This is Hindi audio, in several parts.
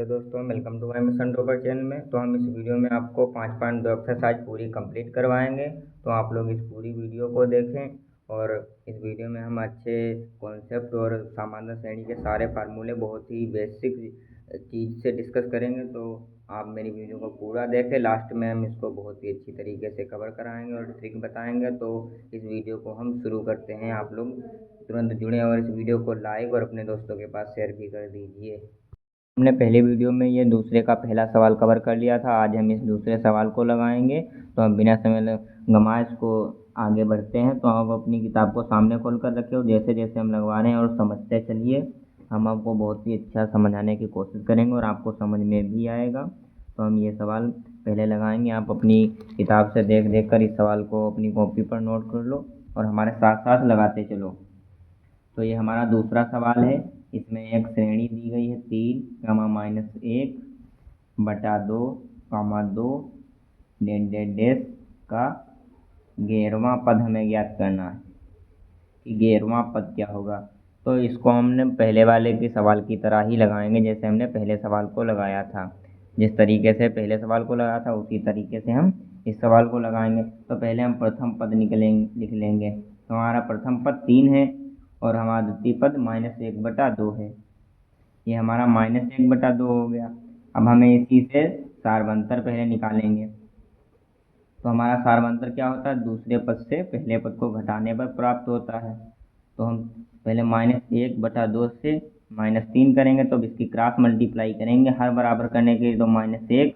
हेलो दोस्तों, welcome to my Mission Topper channel में। तो हम इस वीडियो में आपको 5.2 एक्सरसाइज पूरी कंप्लीट करवाएंगे। तो आप लोग इस पूरी वीडियो को देखें और इस वीडियो में हम अच्छे कॉन्सेप्ट और सामान्य श्रेणी के सारे फार्मूले बहुत ही बेसिक चीज़ से डिस्कस करेंगे। तो आप मेरी वीडियो को पूरा देखें, लास्ट में हम इसको बहुत ही अच्छी तरीके से कवर कराएंगे और ट्रिक बताएंगे। तो इस वीडियो को हम शुरू करते हैं। आप लोग तुरंत जुड़ें और इस वीडियो को लाइक और अपने दोस्तों के पास शेयर भी कर दीजिए। हमने पहले वीडियो में ये दूसरे का पहला सवाल कवर कर लिया था। आज हम इस दूसरे सवाल को लगाएंगे। तो हम बिना समय गंवाए इसको आगे बढ़ते हैं। तो आप अपनी किताब को सामने खोल कर रखें और जैसे जैसे हम लगवा रहे हैं और समझते चलिए। हम आपको बहुत ही अच्छा समझाने की कोशिश करेंगे और आपको समझ में भी आएगा। तो हम ये सवाल पहले लगाएंगे। आप अपनी किताब से देख देख कर इस सवाल को अपनी कॉपी पर नोट कर लो और हमारे साथ साथ लगाते चलो। तो ये हमारा दूसरा सवाल है। इसमें एक श्रेणी दी गई है 3, -1/2, 2 का 11वां पद हमें ज्ञात करना है कि 11वां पद क्या होगा। तो इसको हमने पहले वाले के सवाल की तरह ही लगाएंगे जैसे हमने पहले सवाल को लगाया था। जिस तरीके से पहले सवाल को लगाया था उसी तरीके से हम इस सवाल को लगाएंगे। तो पहले हम प्रथम पद लिख लेंगे। तो हमारा प्रथम पद 3 है और हमारा द्वितीय पद -1/2 है। ये हमारा -1/2 हो गया। अब हमें इसी से सारवंतर पहले निकालेंगे। तो हमारा सारवंतर क्या होता है, दूसरे पद से पहले पद को घटाने पर प्राप्त होता है। तो हम पहले -1/2 से -3 करेंगे। तो अब इसकी क्रॉस मल्टीप्लाई करेंगे हर बराबर करने के लिए। तो -1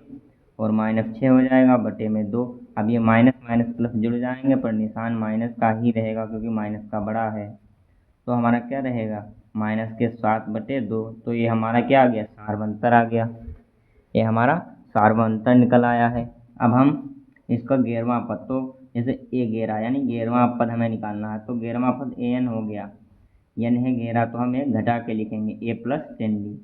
और -6 हो जाएगा बटे में 2। अब ये माइनस माइनस प्लस जुड़ जाएंगे पर निशान माइनस का ही रहेगा क्योंकि माइनस का बड़ा है। तो हमारा क्या रहेगा, -7/2। तो ये हमारा क्या आ गया, सारवंतर आ गया। ये हमारा सारवंतर निकल आया है। अब हम इसका 11वां पद, तो जैसे A11 यानी 11वां पद हमें निकालना है। तो 11वां पद AN हो गया। n है 11 तो हम एक घटा के लिखेंगे A+10D।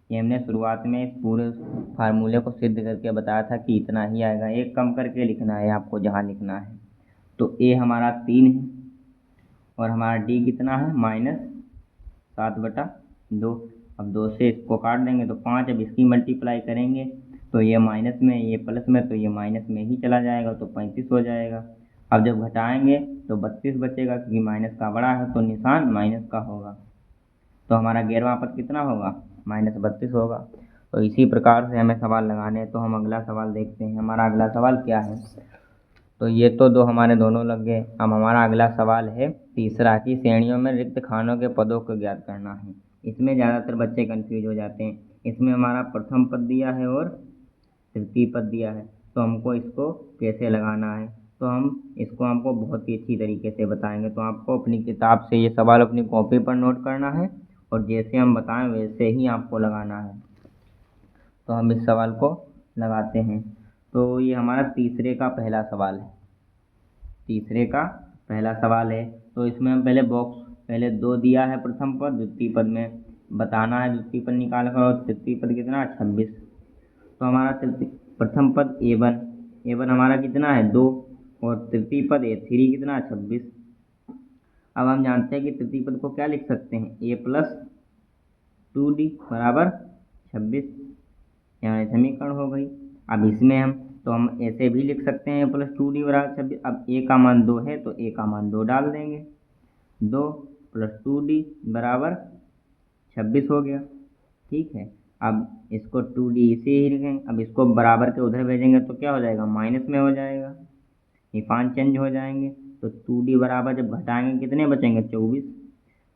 ये हमने शुरुआत में इस पूरे फार्मूले को सिद्ध करके बताया था कि इतना ही आएगा। एक कम करके लिखना है आपको जहाँ लिखना है। तो A हमारा 3 है और हमारा D कितना है, -7/2। अब 2 से इसको काट देंगे तो 5। अब इसकी मल्टीप्लाई करेंगे तो ये माइनस में, ये प्लस में, तो ये माइनस में ही चला जाएगा तो 35 हो जाएगा। अब जब घटाएंगे तो 32 बचेगा क्योंकि माइनस का बड़ा है तो निशान माइनस का होगा। तो हमारा 11वां पद कितना होगा, -32 होगा। तो इसी प्रकार से हमें सवाल लगाने हैं। तो हम अगला सवाल देखते हैं। हमारा अगला सवाल क्या है। तो ये तो दो हमारे दोनों लग गए। अब हमारा अगला सवाल है तीसरा की श्रेणियों में रिक्त खानों के पदों को ज्ञात करना है। इसमें ज़्यादातर बच्चे कंफ्यूज हो जाते हैं। इसमें हमारा प्रथम पद दिया है और तृतीय पद दिया है। तो हमको इसको कैसे लगाना है, तो हम इसको हमको बहुत ही अच्छी तरीके से बताएंगे। तो आपको अपनी किताब से ये सवाल अपनी कॉपी पर नोट करना है और जैसे हम बताएं वैसे ही आपको लगाना है। तो हम इस सवाल को लगाते हैं। तो ये हमारा तीसरे का पहला सवाल है। तीसरे का पहला सवाल है। तो इसमें हम पहले 2 दिया है प्रथम पद, द्वितीय पद में बताना है द्वितीय पद निकाल कर। और तृतीय पद कितना, 26। तो हमारा प्रथम पद A1 हमारा कितना है, 2 और तृतीय पद A3 कितना, 26। अब हम जानते हैं कि तृतीय पद को क्या लिख सकते हैं, A+2D बराबर 26। यहाँ समीकरण हो गई। अब इसमें हम ऐसे भी लिख सकते हैं A+2D बराबर 26। अब A का मान 2 है तो A का मान 2 डाल देंगे। 2 + 2D बराबर 26 हो गया। ठीक है। अब इसको 2D इसे ही लिखेंगे। अब इसको बराबर के उधर भेजेंगे तो क्या हो जाएगा, माइनस में हो जाएगा। निशान चेंज हो जाएंगे। तो 2D बराबर जब घटाएंगे कितने बचेंगे, 24।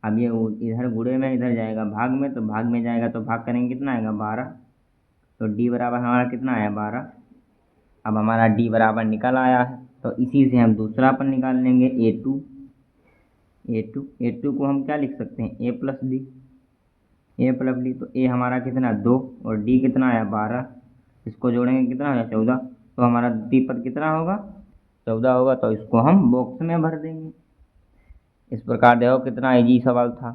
अब ये इधर गुणे में इधर जाएगा भाग में, तो भाग में जाएगा तो भाग करेंगे कितना आएगा, 12। तो D बराबर हमारा कितना आया, 12। अब हमारा D बराबर निकल आया है। तो इसी से हम दूसरा अपन निकाल लेंगे A2 को हम क्या लिख सकते हैं, A+D। तो A हमारा कितना, 2 और D कितना आया, 12। इसको जोड़ेंगे कितना आया, 14। तो हमारा द्वितीय पद कितना होगा, 14 होगा। तो इसको हम बॉक्स में भर देंगे। इस प्रकार देखो कितना इजी सवाल था,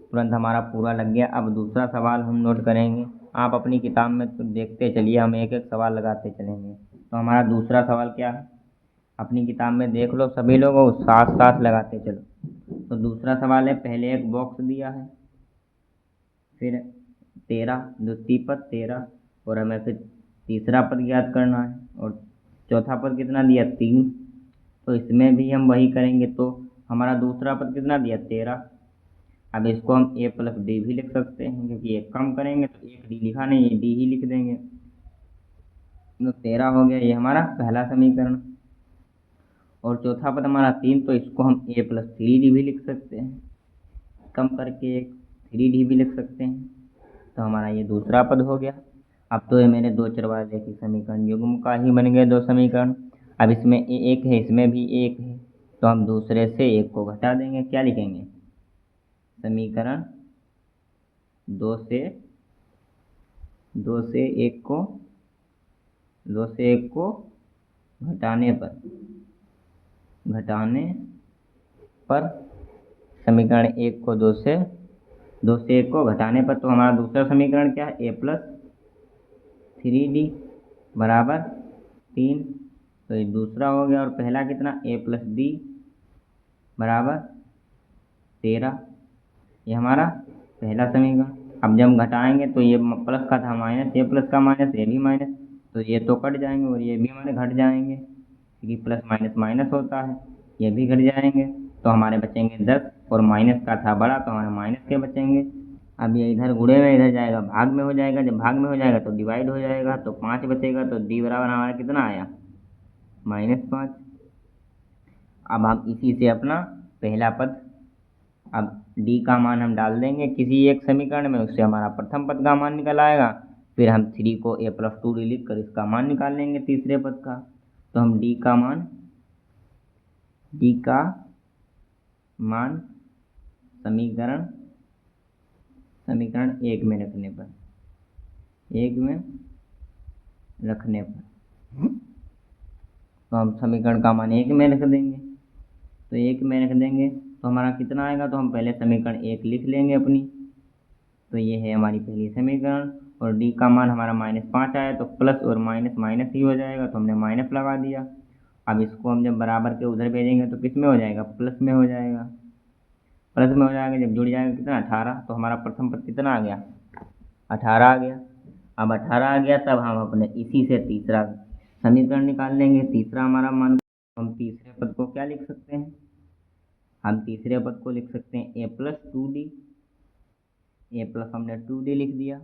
तुरंत हमारा पूरा लग गया। अब दूसरा सवाल हम नोट करेंगे। आप अपनी किताब में तो देखते चलिए, हम एक एक सवाल लगाते चलेंगे। तो हमारा दूसरा सवाल क्या है, अपनी किताब में देख लो सभी लोग, साथ साथ लगाते चलो। तो दूसरा सवाल है, पहले एक बॉक्स दिया है, फिर 13, द्वितीय पद 13, और हमें फिर तीसरा पद ज्ञात करना है, और चौथा पद कितना दिया 3। तो इसमें भी हम वही करेंगे। तो हमारा दूसरा पद कितना दिया 13। अब इसको हम a प्लस डी भी लिख सकते हैं, क्योंकि एक कम करेंगे तो एक डी लिखा नहीं है, डी ही लिख देंगे। तो 13 हो गया ये हमारा पहला समीकरण। और चौथा पद हमारा 3, तो इसको हम a प्लस 3d भी लिख सकते हैं, कम करके एक 3d भी लिख सकते हैं। तो हमारा ये दूसरा पद हो गया। अब तो ये मेरे दो चरवाले समीकरण युग्म का ही बन गए दो समीकरण। अब इसमें एक है, इसमें भी एक है, तो हम दूसरे से एक को घटा देंगे। क्या लिखेंगे? समीकरण 2 से 1 को घटाने पर समीकरण 1 को 2 से 1 को घटाने पर, तो हमारा दूसरा समीकरण क्या है? a प्लस 3d बराबर 3। तो ये दूसरा हो गया। और पहला कितना? a प्लस डी बराबर 13। ये हमारा पहला समीकरण। अब जब घटाएंगे तो ये प्लस का था माइनस, ये प्लस का माइनस, ये भी माइनस, तो ये तो कट जाएंगे और ये भी हमारे घट जाएंगे, क्योंकि प्लस माइनस माइनस होता है। ये भी घट जाएंगे, तो हमारे बचेंगे 10, और माइनस का था बड़ा, तो हमारे माइनस के बचेंगे। अब ये इधर गुणे में इधर जाएगा, भाग में हो जाएगा। जब भाग में हो जाएगा तो डिवाइड हो जाएगा, तो 5 बचेगा। तो डी बराबर हमारा कितना आया? -5। अब हम इसी से अपना पहला पद, अब डी का मान हम डाल देंगे किसी एक समीकरण में, उससे हमारा प्रथम पद का मान निकल आएगा। फिर हम 3 को a प्लस 2d लिख कर इसका मान निकाल लेंगे तीसरे पद का। तो हम डी का मान समीकरण 1 में रखने पर तो हम समीकरण का मान 1 में रख देंगे। तो 1 में रख देंगे तो हमारा कितना आएगा? तो हम पहले समीकरण 1 लिख लेंगे अपनी। तो ये है हमारी पहली समीकरण। और डी का मान हमारा -5 आया, तो प्लस और माइनस माइनस ही हो जाएगा, तो हमने माइनस लगा दिया। अब इसको हम जब बराबर के उधर भेजेंगे तो किस में हो जाएगा? प्लस में हो जाएगा। जब जुड़ जाएगा कितना? 18। तो हमारा प्रथम पद कितना आ गया? 18 आ गया। अब 18 आ गया, तब हम अपने इसी से तीसरा समीकरण निकाल लेंगे। तीसरा हमारा मान, हम तीसरे पद को क्या लिख सकते हैं? हम तीसरे पद को लिख सकते हैं a plus 2d। a plus हमने 2d लिख दिया।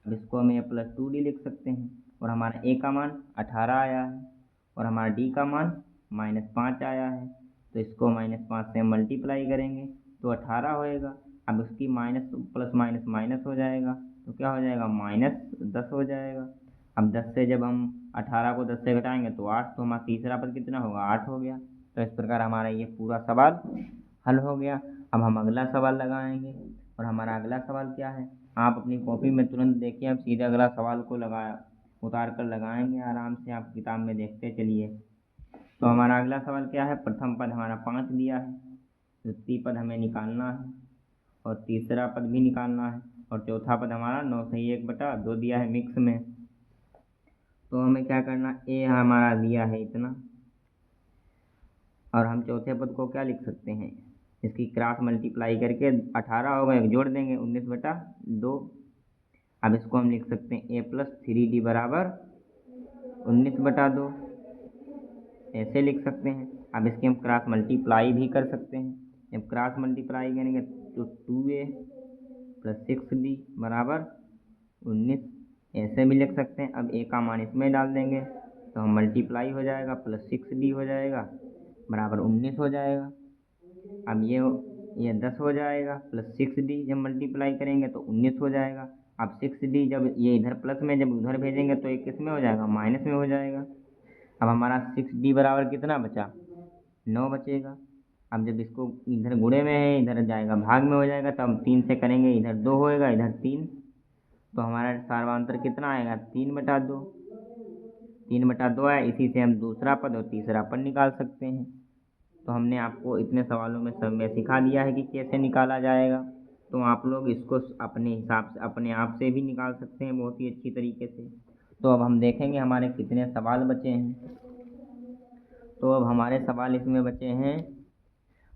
अब इसको हम a प्लस 2d लिख सकते हैं। और हमारा a का मान 18 आया है, और हमारा d का मान -5 आया है। तो इसको -5 से मल्टीप्लाई करेंगे तो 18 होएगा। अब उसकी माइनस प्लस माइनस माइनस हो जाएगा, तो क्या हो जाएगा? -10 हो जाएगा। अब 10 से जब हम 18 को 10 से घटाएंगे तो 8, तो हमारा तीसरा पद कितना होगा? 8 हो गया। तो इस प्रकार हमारा ये पूरा सवाल हल हो गया। अब हम अगला सवाल लगाएंगे, और हमारा अगला सवाल क्या है? आप अपनी कॉपी में तुरंत देखिए, हम सीधे अगला सवाल को उतार कर लगाएंगे आराम से, आप किताब में देखते चलिए। तो हमारा अगला सवाल क्या है? प्रथम पद हमारा 5 दिया है, द्वितीय पद हमें निकालना है, और तीसरा पद भी निकालना है, और चौथा पद हमारा 9 से 1/2 दिया है मिक्स में। तो हमें क्या करना? ए हमारा दिया है इतना, और हम चौथे पद को क्या लिख सकते हैं? इसकी क्रॉस मल्टीप्लाई करके 18 होगा, एक जोड़ देंगे 19/2। अब इसको हम लिख सकते हैं a प्लस 3d बराबर 19/2, ऐसे लिख सकते हैं। अब इसकी हम क्रॉस मल्टीप्लाई भी कर सकते हैं। जब क्रॉस मल्टीप्लाई करेंगे तो 2a प्लस 6d बराबर 19, ऐसे भी लिख सकते हैं। अब a का मान इसमें डाल देंगे तो हम मल्टीप्लाई हो जाएगा, प्लस 6d हो जाएगा बराबर 19 हो जाएगा। अब ये 10 हो जाएगा, प्लस 6d जब मल्टीप्लाई करेंगे तो 19 हो जाएगा। अब 6d जब ये इधर प्लस में जब उधर भेजेंगे तो ये किस में हो जाएगा? माइनस में हो जाएगा। अब हमारा 6d बराबर कितना बचा? 9 बचेगा। अब जब इसको इधर गुणे में है, इधर जाएगा भाग में हो जाएगा, तो हम 3 से करेंगे, इधर 2 होएगा, इधर 3, तो हमारा सार्वधातुक कितना आएगा? 3/2। 3/2 आया। इसी से हम दूसरा पद और तीसरा पद निकाल सकते हैं। तो हमने आपको इतने सवालों में सब में सिखा दिया है कि कैसे निकाला जाएगा। तो आप लोग इसको अपने हिसाब से अपने आप से भी निकाल सकते हैं बहुत ही अच्छी तरीके से। तो अब हम देखेंगे हमारे कितने सवाल बचे हैं। तो अब हमारे सवाल इसमें बचे हैं,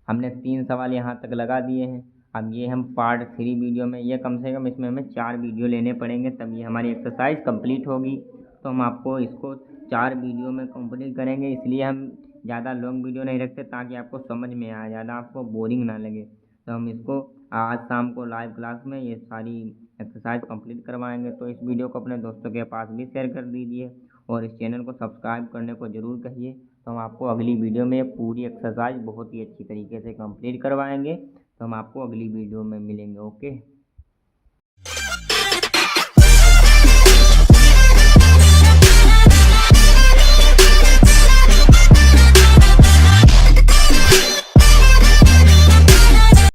हमने 3 सवाल यहाँ तक लगा दिए हैं। अब ये हम पार्ट 3 वीडियो में, ये कम से कम इसमें हमें 4 वीडियो लेने पड़ेंगे, तब ये हमारी एक्सरसाइज कंप्लीट होगी। तो हम आपको इसको 4 वीडियो में कंप्लीट करेंगे, इसलिए हम ज़्यादा लॉन्ग वीडियो नहीं रखते ताकि आपको समझ में आए, ज़्यादा आपको बोरिंग ना लगे। तो हम इसको आज शाम को लाइव क्लास में ये सारी एक्सरसाइज कंप्लीट करवाएंगे। तो इस वीडियो को अपने दोस्तों के पास भी शेयर कर दीजिए और इस चैनल को सब्सक्राइब करने को ज़रूर कहिए। तो हम आपको अगली वीडियो में पूरी एक्सरसाइज बहुत ही अच्छी तरीके से कंप्लीट करवाएंगे। तो हम आपको अगली वीडियो में मिलेंगे। ओके।